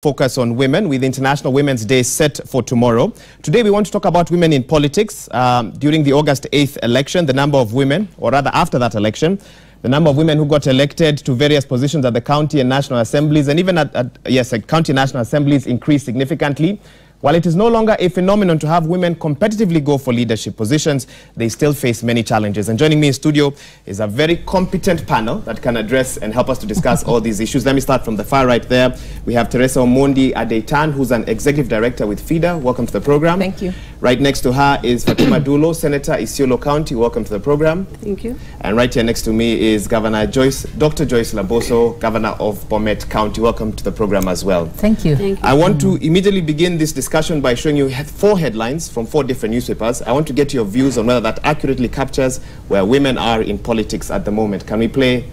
Focus on women with International Women's Day set for tomorrow. Today we want to talk about women in politics. During the August 8th election, the number of women, or rather after that election, the number of women who got elected to various positions at the county and national assemblies, and even at county and national assemblies, increased significantly. While it is no longer a phenomenon to have women competitively go for leadership positions, they still face many challenges. And joining me in studio is a very competent panel that can address and help us to discuss all these issues. Let me start from the far right there. We have Teresa Omondi Adeitan, who's an executive director with FIDA. Welcome to the program. Thank you. Right next to her is Fatima Dulo, Senator, Isiolo County. Welcome to the program. Thank you. And right here next to me is Dr. Joyce Laboso, Governor of Bomet County. Welcome to the program as well. Thank you. Thank you. I want to immediately begin this discussion by showing you 4 headlines from 4 different newspapers. I want to get your views on whether that accurately captures where women are in politics at the moment. Can we play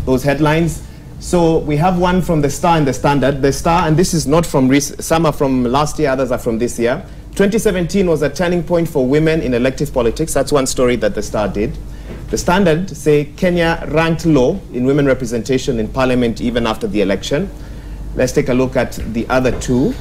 those headlines? So we have one from the Star and the Standard. The Star, and this is not from some are from last year, others are from this year. 2017 was a turning point for women in elective politics. That's one story that the Star did. The Standard say Kenya ranked low in women representation in parliament even after the election. Let's take a look at the other 2.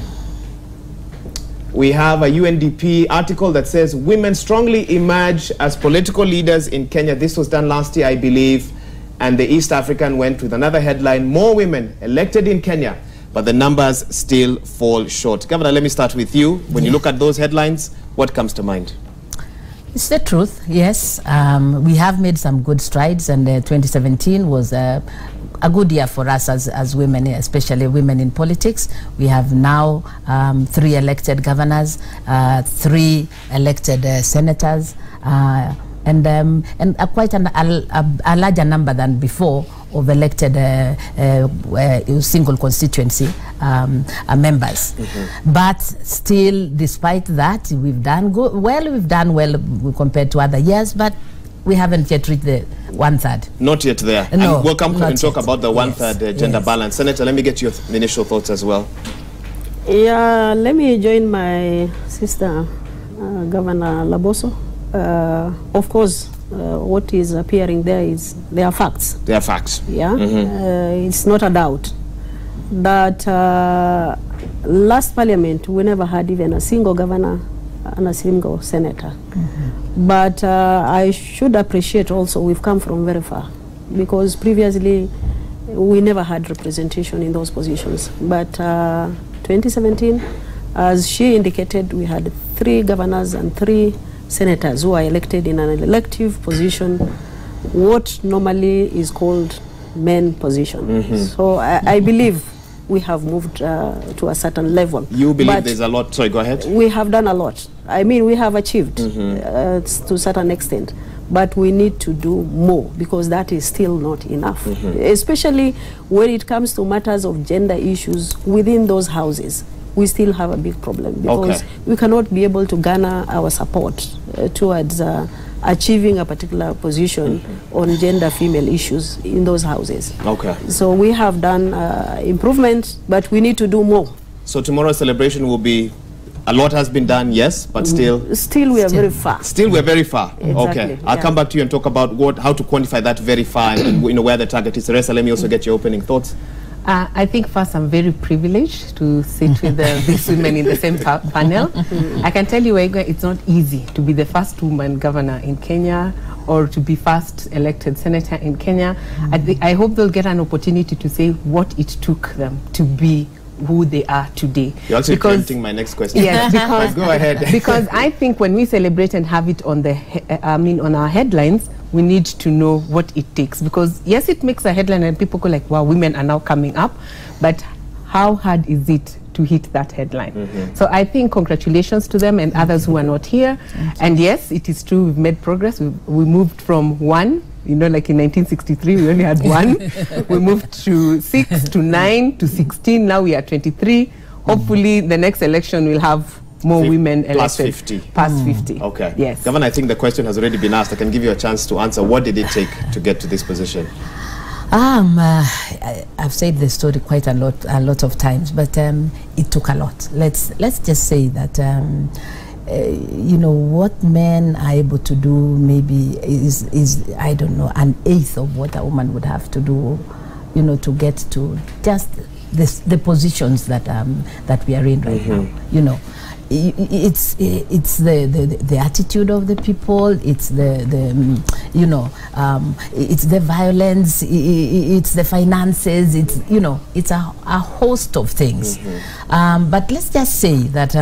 We have a UNDP article that says women strongly emerge as political leaders in Kenya. This was done last year, I believe. And the East African went with another headline, more women elected in Kenya, but the numbers still fall short. Governor, let me start with you. When you look at those headlines, what comes to mind? It's the truth, yes. We have made some good strides, and 2017 was a good year for us as women, especially women in politics. We have now 3 elected governors, 3 elected senators, and quite a larger number than before of elected single constituency members. But still, despite that, we've done good. Well, we've done well compared to other years, but we haven't yet reached the 1/3. Not yet there. No, and we'll come and talk yet. about the 1/3 gender balance. Senator, let me get your initial thoughts as well. Yeah, let me join my sister, Governor Laboso. Of course, what is appearing there are facts. They are facts. Yeah, it's not a doubt that last parliament we never had even a single governor and a single senator. But I should appreciate also we've come from very far, because previously we never had representation in those positions. But 2017, as she indicated, we had 3 governors and 3 senators who are elected in an elective position, what normally is called men position. So I believe we have moved to a certain level. You believe there's a lot? Sorry, go ahead. We have done a lot. I mean, we have achieved to a certain extent, but we need to do more, because that is still not enough, especially when it comes to matters of gender issues within those houses. We still have a big problem, because we cannot be able to garner our support towards achieving a particular position on gender female issues in those houses. So we have done improvement, but we need to do more. So tomorrow's celebration will be, a lot has been done, yes, but still we are very far. Still we're very far. Exactly, I'll come back to you and talk about how to quantify that very far and where the target is. Teresa, let me also get your opening thoughts. I think first I'm very privileged to sit with these women in the same panel. I can tell you, it's not easy to be the first woman governor in Kenya or to be first elected senator in Kenya. I hope they'll get an opportunity to say what it took them to be who they are today. You're also preempting my next question. Yes, because go ahead. Because I think when we celebrate and have it on on our headlines, we need to know what it takes, because yes, it makes a headline and people go like, wow, women are now coming up, but how hard is it to hit that headline? So I think congratulations to them and others who are not here. And yes, it is true, we've made progress. We moved from 1, like in 1963 we only had 1. We moved to 6 to 9 to 16. Now we are 23. Hopefully the next election will have more women elected. Plus 50. Past 50. Okay. Yes. Governor, I think the question has already been asked. I can give you a chance to answer. What did it take to get to this position? I've said the story quite a lot of times, but it took a lot. Let's just say that what men are able to do maybe is I don't know, 1/8 of what a woman would have to do, to get to just the positions that that we are in right now. You know, it's the attitude of the people, it's the you know, it's the violence, it's the finances, it's, you know, it's a host of things. But let's just say that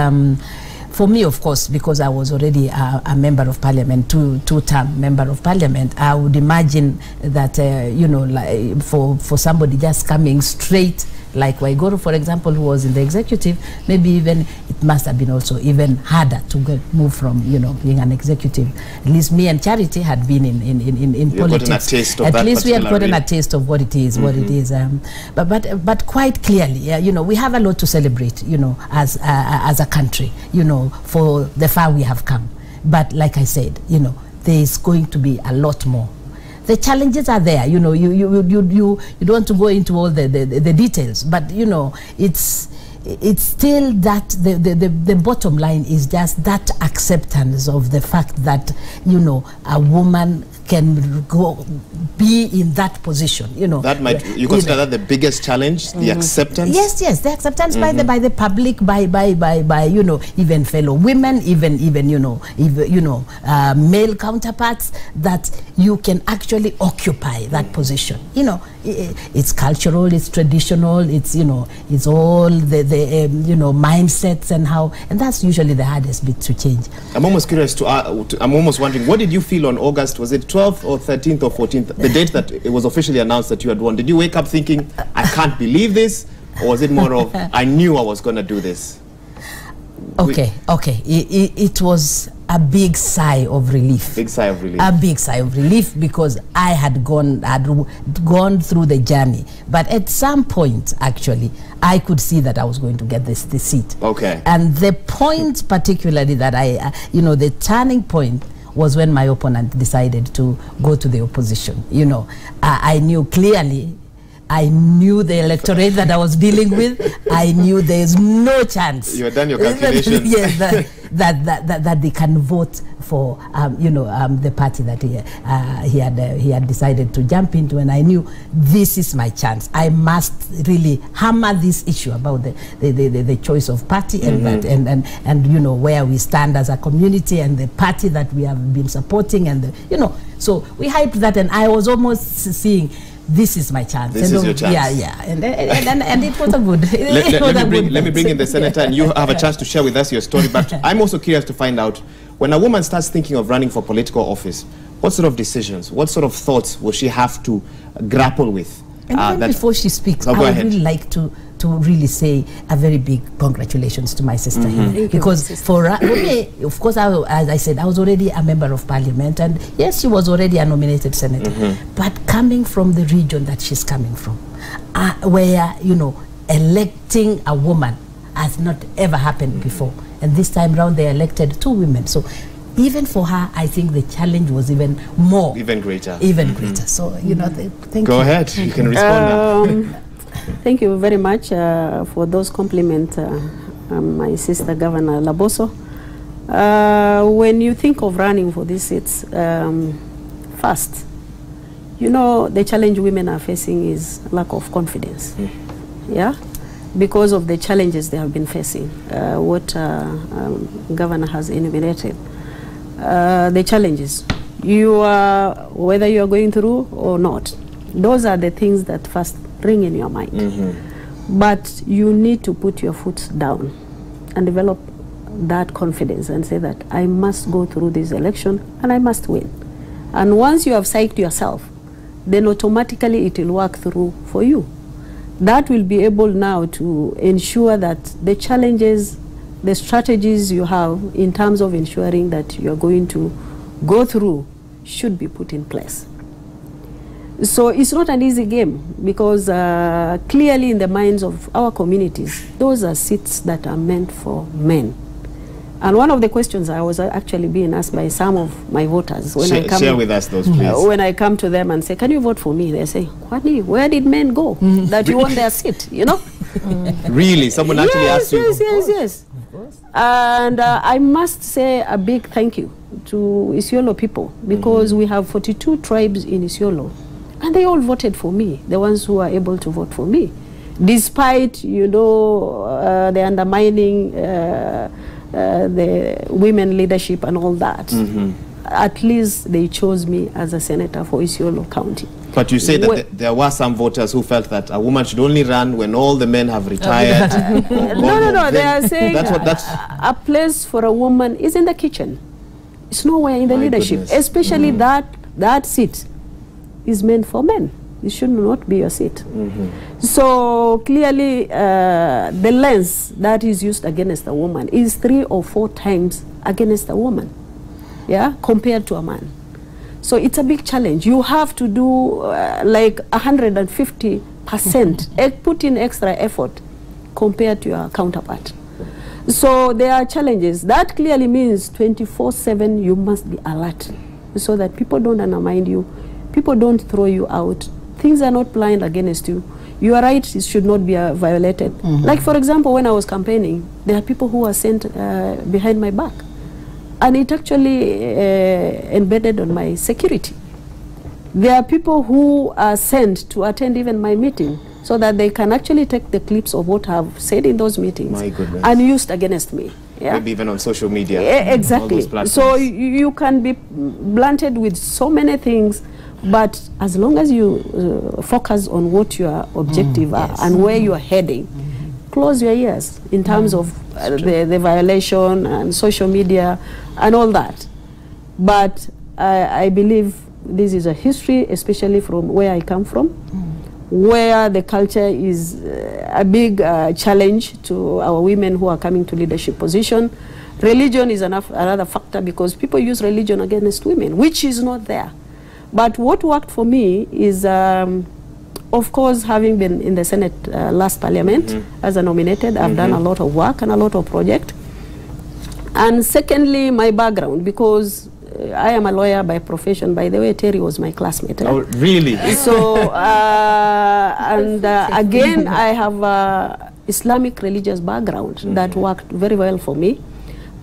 for me, of course, because I was already a member of parliament, two-term member of parliament, I would imagine that you know, like for somebody just coming straight, like Waiguru, for example, who was in the executive, maybe even it must have been also even harder to move from, you know, being an executive. At least me and Charity had been in politics. At least we had gotten a taste of what it is, what it is. But quite clearly, you know, we have a lot to celebrate, you know, as a country, you know, for the far we have come. But like I said, you know, there is going to be a lot more. The challenges are there, you know. You don't want to go into all the details, but you know, it's still that the bottom line is just that acceptance of the fact that, you know, a woman can be in that position, you know. That might, you consider that the biggest challenge, the acceptance? Yes, the acceptance by the public, by you know, even fellow women, even you know, male counterparts, that you can actually occupy that position. You know, it's cultural, it's traditional, it's, you know, it's all the you know, mindsets and that's usually the hardest bit to change. I'm almost curious I'm almost wondering, what did you feel on August? Was it 12th or 13th or 14th, the date that it was officially announced that you had won? Did you wake up thinking, I can't believe this? Or was it more of, I knew I was going to do this? Okay. It was a big sigh of relief. Big sigh of relief. A big sigh of relief, because I had gone through the journey. But at some point, actually, I could see that I was going to get the seat. Okay. And the point particularly that you know, the turning point was when my opponent decided to go to the opposition. You know, I knew clearly, I knew the electorate that I was dealing with. I knew there's no chance. You had done your calculations. Yes, that they can vote for, you know, the party that he had decided to jump into, and I knew this is my chance. I must really hammer this issue about the choice of party and that and you know, where we stand as a community and the party that we have been supporting, and you know, so we hyped that, and I was almost seeing, this is my chance. This is your chance. Yeah. And it was a good. Let me bring in the senator, and you have a chance to share with us your story. But I'm also curious to find out, when a woman starts thinking of running for political office, what sort of decisions, what sort of thoughts will she have to grapple with? And before she speaks, I would really like to really say a very big congratulations to my sister here, because for me, of course, as I said, I was already a member of parliament, and yes, she was already a nominated senator, but coming from the region that she's coming from, where, you know, electing a woman has not ever happened before, and this time round they elected 2 women, so even for her, I think the challenge was even more, even greater. So, you know, thank you. Go ahead, you can respond now. Thank you very much for those compliments, my sister Governor Laboso. When you think of running for these seats, first, you know, the challenge women are facing is lack of confidence. Yeah, because of the challenges they have been facing, what Governor has enumerated. The challenges, whether you are going through or not, those are the things that first ring in your mind. But you need to put your foot down and develop that confidence and say that I must go through this election and I must win. And once you have psyched yourself, then automatically it will work through for you. That will be able now to ensure that the challenges, the strategies you have in terms of ensuring that you're going to go through should be put in place. So it's not an easy game, because clearly in the minds of our communities, those are seats that are meant for men. And one of the questions I was actually being asked by some of my voters, when share with us those, please. When I come to them and say, can you vote for me? They say, where did men go that you want their seat, you know? Really? Someone actually asked you? Yes. And I must say a big thank you to Isiolo people, because we have 42 tribes in Isiolo, and they all voted for me, the ones who are able to vote for me. Despite, you know, the undermining the women leadership and all that, at least they chose me as a senator for Isiolo County. But you say that there were some voters who felt that a woman should only run when all the men have retired. No, they are saying a place for a woman is in the kitchen. It's nowhere in the leadership, especially that seat is meant for men. It should not be your seat. So clearly, the lens that is used against a woman is 3 or 4 times against a woman, yeah, compared to a man. So it's a big challenge. You have to do like 150%, put in extra effort compared to your counterpart. So there are challenges. That clearly means 24/7 you must be alert so that people don't undermine you, people don't throw you out, things are not planned against you. Your rights should not be violated. Like, for example, when I was campaigning, there are people who are sent behind my back. And it actually embedded on my security. There are people who are sent to attend even my meeting so that they can actually take the clips of what I've said in those meetings and used against me. Yeah? Maybe even on social media. Exactly. So you can be blunted with so many things, but as long as you focus on what your objective are and where you are heading, close your ears in terms of the violation and social media and all that. But I believe this is a history, especially from where I come from, where the culture is a big challenge to our women who are coming to leadership position. Religion is another factor, because people use religion against women, which is not there. But what worked for me is, of course, having been in the Senate last parliament as a nominated, I've done a lot of work and a lot of projects. And secondly, my background, because I am a lawyer by profession. By the way, Terry was my classmate. Oh, really? So, again, I have a Islamic religious background that worked very well for me.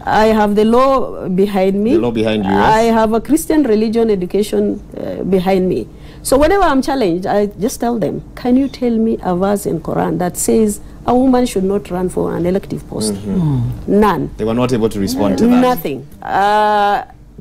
I have the law behind me. The law behind you, yes. I have a Christian religion education behind me. So whenever I'm challenged, I just tell them, can you tell me a verse in Quran that says a woman should not run for an elective post? None. They were not able to respond to that. Nothing.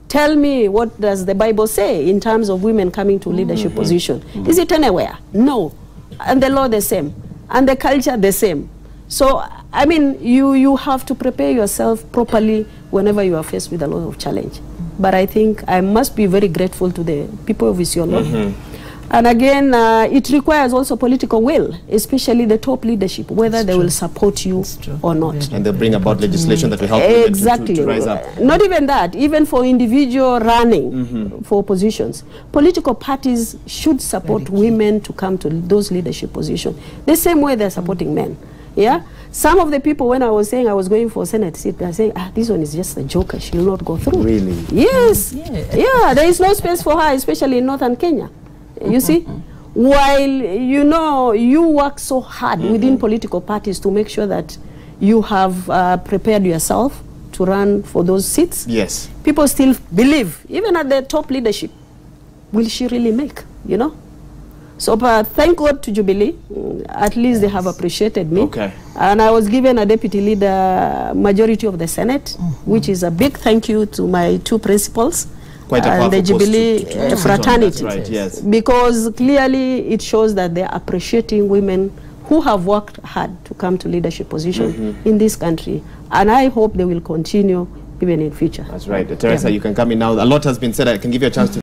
Tell me, what does the Bible say in terms of women coming to leadership position? Is it anywhere? No. And the law the same. And the culture the same. So, I mean, you have to prepare yourself properly whenever you are faced with a lot of challenge. But I think I must be very grateful to the people of Isiolo. And again, it requires also political will, especially the top leadership, whether they will support you or not. And they'll bring about legislation that will help exactly. to rise up. Not even that, even for individual running for positions, political parties should support women to come to those leadership positions, the same way they're supporting men. Yeah. Some of the people, when I was saying I was going for a Senate seat, they're saying, this one is just a joker, she will not go through. Really? Yes. Yeah, there is no space for her, especially in northern Kenya. You see? While, you know, you work so hard within political parties to make sure that you have prepared yourself to run for those seats. Yes. People still believe, even at the top leadership, will she really make, you know? So thank God to Jubilee, at least they have appreciated me. Okay. And I was given a deputy leader majority of the Senate, which is a big thank you to my 2 principals. Quite a and the Jubilee to fraternity. That's right, yes. Because clearly it shows that they are appreciating women who have worked hard to come to leadership position in this country. And I hope they will continue even in future. That's right. Teresa, you can come in now. A lot has been said. I can give you a chance to